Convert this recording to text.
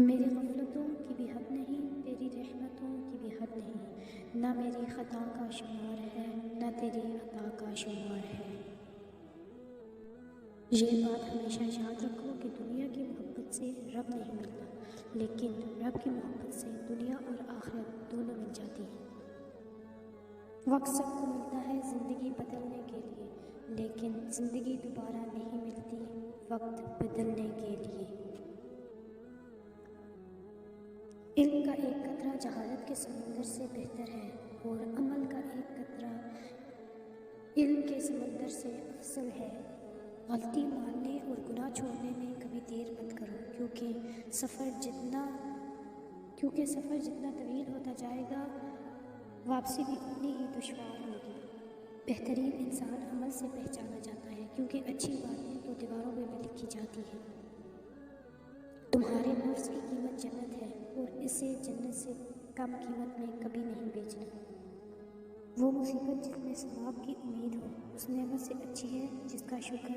میری غفلتوں کی بھی حد نہیں، تیری رحمتوں کی بھی حد نہیں، نہ میری خطا کا شمار ہے نہ تیری عطا کا شمار ہے۔ یہ بات ہمیشہ یاد رکھو کہ دنیا کی محبت سے رب نہیں ملتا، لیکن رب کی محبت سے دنیا اور آخرت دونوں مل جاتی ہیں۔ وقت سب کو ملتا ہے زندگی بدلنے کے لیے، لیکن زندگی دوبارہ نہیں ملتی وقت بدلنے کے لیے۔ علم کا ایک قطرہ جہالت کے سمندر سے بہتر ہے، اور عمل کا ایک قطرہ علم کے سمندر سے افضل ہے۔ غلطی ماننے اور گناہ چھوڑنے میں کبھی دیر مت کرو، کیونکہ سفر جتنا طویل ہوتا جائے گا، واپسی بھی اتنی ہی دشوار ہوگی۔ بہترین انسان عمل سے پہچانا جاتا ہے، کیونکہ اچھی باتیں تو دیواروں میں بھی لکھی جاتی ہیں۔ تمہارے نفس کی قیمت جنت ہے، اور اسے جنت سے کم قیمت میں کبھی نہیں بیچنا۔ وہ مصیبت جس میں ثواب کی امید ہو، اس نعمت سے اچھی ہے جس کا شکر